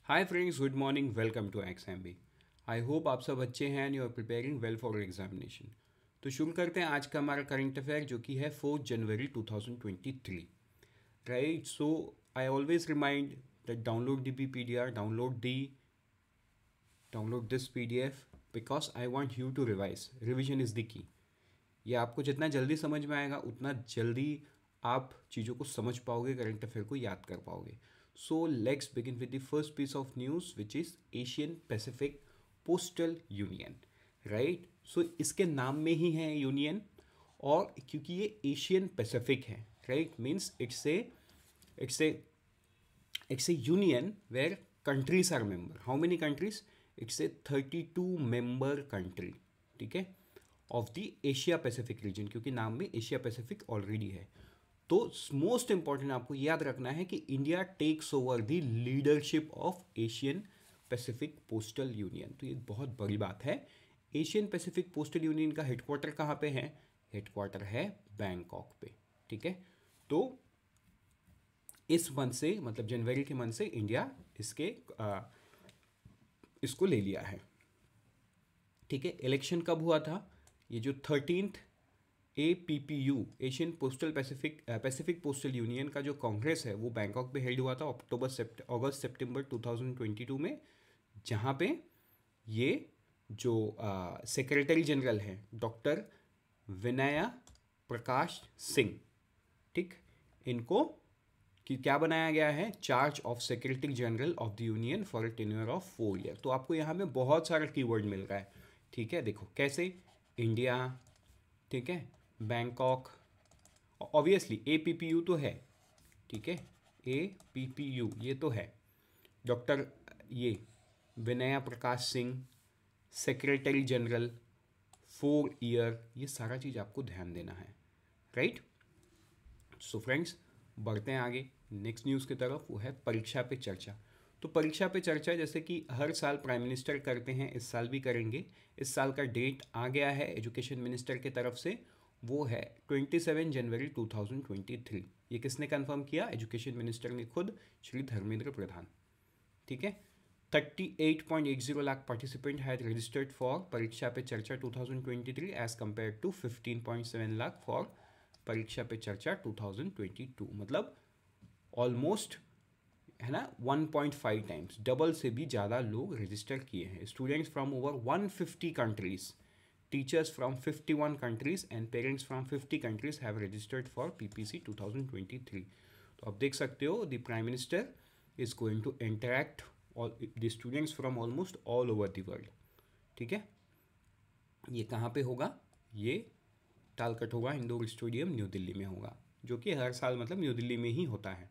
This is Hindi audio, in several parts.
Hi friends, good morning, welcome to XMB। I hope आप सब अच्छे हैं and you are preparing well for examination. तो शुरू करते हैं आज का हमारा करंट अफेयर जो कि है 4 जनवरी 2023। Right, so I always remind that download this PDF because I want you to revise. Revision is the key. ये आपको जितना जल्दी समझ में आएगा उतना जल्दी आप चीज़ों को समझ पाओगे, करंट अफेयर को याद कर पाओगे। So let's begin with the first piece of news which is Asian Pacific postal union. Right, so इसके नाम में ही है यूनियन, और क्योंकि ये एशियन पैसिफिक है, right, means it's a it's a union where countries are member. How many countries? It's a 32 member country, ठीक है, of the Asia Pacific region, क्योंकि नाम में एशिया पैसिफिक ऑलरेडी है। तो मोस्ट इंपॉर्टेंट आपको याद रखना है कि India takes over the leadership of Asian Pacific postal Union. तो ये बहुत बड़ी बात है। एशियन पैसिफिक पोस्टल यूनियन का हेडक्वार्टर कहाँ पे है? हेडक्वार्टर है बैंकॉक पे, ठीक है। तो इस मंथ से, मतलब जनवरी के मंथ से इंडिया इसको ले लिया है, ठीक है। इलेक्शन कब हुआ था? ये जो 13th APPU Asian postal Pacific postal Union का जो कांग्रेस है वो बैंकॉक पे हेल्ड हुआ था अगस्त सितंबर 2022 में, जहाँ पे ये जो सेक्रेटरी जनरल हैं डॉक्टर विनया प्रकाश सिंह, ठीक, इनको कि क्या बनाया गया है? Charge of secretary general of the union for a tenure of 4 year. तो आपको यहाँ में बहुत सारा कीवर्ड मिल रहा है, ठीक है। देखो कैसे, इंडिया, ठीक है, बैंकॉक, ऑब्वियसली APPU तो है, ठीक है, APPU ये तो है, डॉक्टर ये Vinaya Prakash Singh, secretary general, 4 year, ये सारा चीज़ आपको ध्यान देना है, राइट। सो फ्रेंड्स, बढ़ते हैं आगे नेक्स्ट न्यूज़ की तरफ, वो है परीक्षा पे चर्चा। तो परीक्षा पे चर्चा जैसे कि हर साल प्राइम मिनिस्टर करते हैं, इस साल भी करेंगे। इस साल का डेट आ गया है एजुकेशन मिनिस्टर की तरफ से, वो है 27 जनवरी 2023। ये किसने कंफर्म किया? एजुकेशन मिनिस्टर ने खुद, श्री धर्मेंद्र प्रधान, ठीक है। 38.80 lakh participant had registered for Pariksha Pe Charcha 2023 as compared to 15.7 lakh for Pariksha Pe चर्चा 2022। मतलब ऑलमोस्ट, है ना, 1.5 टाइम्स, डबल से भी ज़्यादा लोग रजिस्टर किए हैं। Students from over 150 countries, teachers from 51 countries and parents from 50 countries have registered for PPC 2023। तो आप देख सकते हो the prime minister is going to interact the students from almost all over the world, ठीक है। ये कहाँ पे होगा? ये तालकट होगा, इंडोर स्टेडियम न्यू दिल्ली में होगा, जो कि हर साल मतलब न्यू दिल्ली में ही होता है।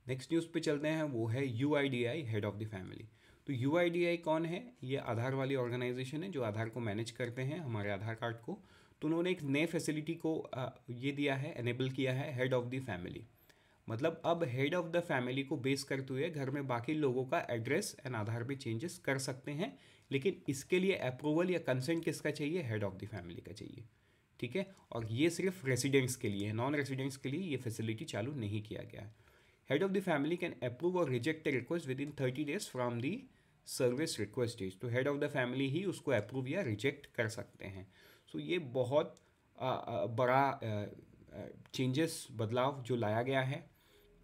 नेक्स्ट न्यूज़ पे चलते हैं, वो है UIDAI head of the family. तो UIDAI कौन है? ये आधार वाली ऑर्गेनाइजेशन है जो आधार को मैनेज करते हैं, हमारे आधार कार्ड को। तो उन्होंने एक नए फैसिलिटी को ये दिया है, एनेबल किया है, हेड ऑफ द फैमिली। मतलब अब हेड ऑफ द फैमिली को बेस करते हुए घर में बाकी लोगों का एड्रेस एंड आधार पे चेंजेस कर सकते हैं, लेकिन इसके लिए अप्रूवल या कंसेंट किसका चाहिए? हेड ऑफ द फैमिली का चाहिए, ठीक है। और ये सिर्फ रेसिडेंट्स के लिए है, नॉन रेसिडेंट्स के लिए ये फैसिलिटी चालू नहीं किया गया है। Head of the family can approve और reject a request within 30 days from the service request stage. तो हेड ऑफ द फैमिली ही उसको अप्रूव या रिजेक्ट कर सकते हैं। सो ये बहुत बड़ा चेंजेस, बदलाव जो लाया गया है,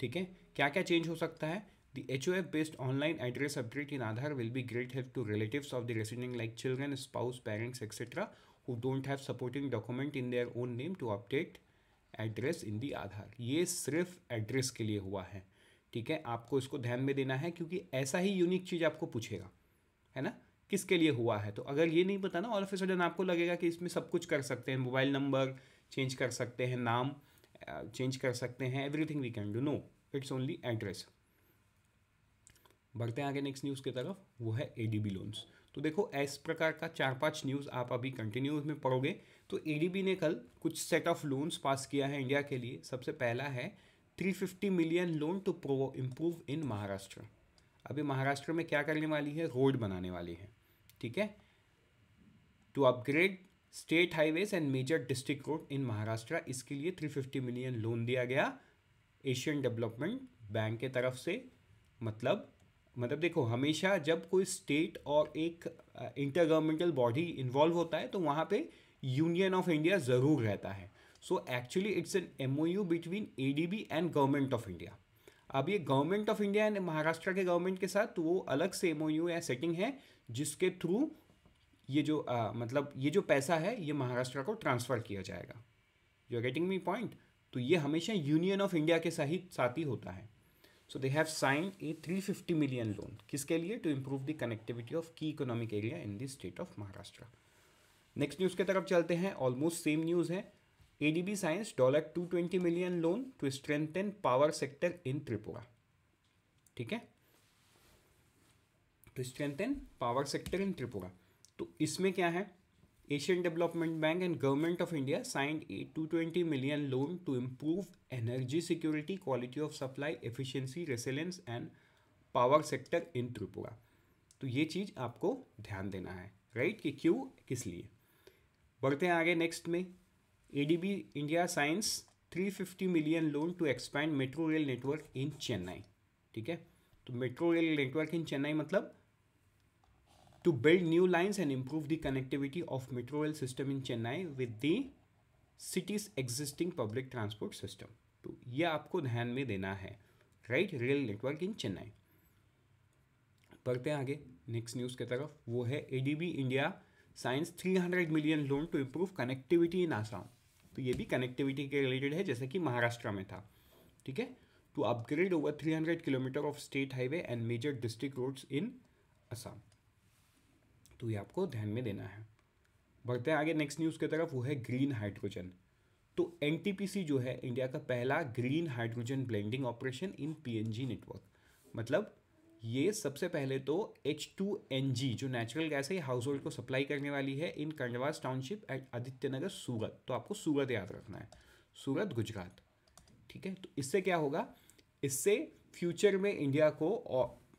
ठीक है। क्या क्या चेंज हो सकता है? The HOF based online address update in Aadhaar will be great help to relatives of the resident like children, spouse, parents, etc. who don't have supporting document in their own name to update address in the Aadhaar। ये सिर्फ एड्रेस के लिए हुआ है, ठीक है। आपको इसको ध्यान में देना है क्योंकि ऐसा ही यूनिक चीज़ आपको पूछेगा, है ना, किसके लिए हुआ है। तो अगर ये नहीं पता ना, ऑल ऑफ ए सडन आपको लगेगा कि इसमें सब कुछ कर सकते हैं, मोबाइल नंबर चेंज कर सकते हैं, नाम चेंज कर सकते हैं, everything we can do. No, it's only address. बढ़ते हैं आगे नेक्स्ट न्यूज़ की तरफ, वो है ADB लोन्स। तो देखो इस प्रकार का 4-5 न्यूज़ आप अभी कंटिन्यूस में पढ़ोगे। तो ADB ने कल कुछ सेट ऑफ लोन्स पास किया है इंडिया के लिए। सबसे पहला है 350 million loan to improve in Maharashtra. अभी महाराष्ट्र में क्या करने वाली है? रोड बनाने वाली है, ठीक है, to upgrade state highways and major district road in Maharashtra. इसके लिए 350 मिलियन लोन दिया गया एशियन डेवलपमेंट बैंक के तरफ से। मतलब मतलब देखो, हमेशा जब कोई स्टेट और एक इंटर गवर्नमेंटल बॉडी इन्वॉल्व होता है तो वहाँ पे यूनियन ऑफ इंडिया ज़रूर रहता है. So actually it's an MOU between ADB and Government of India. अब ये government of India and Maharashtra के गवर्नमेंट के साथ वो अलग से MOU या सेटिंग है, जिसके थ्रू ये जो मतलब ये जो पैसा है ये महाराष्ट्र को ट्रांसफ़र किया जाएगा. You are getting me point. तो ये हमेशा यूनियन ऑफ इंडिया के साथ ही होता है. So they have signed a 350 million loan. किसके लिए? To improve the connectivity of key economic area in the state of Maharashtra. Next news की तरफ चलते हैं. ऑलमोस्ट सेम न्यूज़ है. ADB signs $220 million loan to strengthen power sector in Tripura. ठीक है, to strengthen power sector in Tripura. तो इसमें क्या है? Asian Development Bank and Government of India signed a 220 million loan to improve energy security, quality of supply, efficiency, resilience and power sector in Tripura. तो ये चीज़ आपको ध्यान देना है, राइट, कि क्यों, किस लिए. बढ़ते हैं आगे नेक्स्ट में. ADB India signs 350 million loan to expand metro rail network in Chennai. ठीक है, तो metro rail network in Chennai मतलब to build new lines and improve the connectivity of metro rail system in Chennai with the city's existing public transport system. तो ये आपको ध्यान में देना है, right, rail network in Chennai. बढ़ते हैं आगे नेक्स्ट न्यूज़ की तरफ. वो है ADB India signs 300 million loan to improve connectivity in Assam. तो ये भी कनेक्टिविटी के रिलेटेड है, जैसे कि महाराष्ट्र में था. ठीक है, to upgrade over 300 kilometre of state highway and major district roads in Assam. तो ये आपको ध्यान में देना है. बढ़ते हैं आगे नेक्स्ट न्यूज़ की तरफ. वो है ग्रीन हाइड्रोजन. तो NTPC जो है इंडिया का पहला green hydrogen blending operation in PNG network. मतलब ये सबसे पहले तो H2NG जो नेचुरल गैस है, हाउस होल्ड को सप्लाई करने वाली है इन कंडवास टाउनशिप एट आदित्यनगर सूरत. तो आपको सूरत याद रखना है, सूरत गुजरात. ठीक है, तो इससे क्या होगा? इससे फ्यूचर में इंडिया को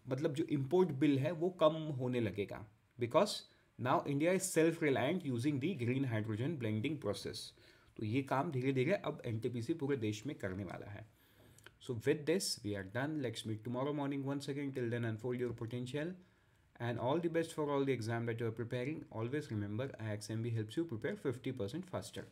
मतलब जो इम्पोर्ट बिल है वो कम होने लगेगा, because now India is self-reliant using the green hydrogen blending process. तो ये काम धीरे धीरे अब NTPC पूरे देश में करने वाला है. So with this we are done. Let's meet tomorrow morning once again. Till then, unfold your potential and all the best for all the exam that you are preparing. Always remember, IXMB helps you prepare 50% faster.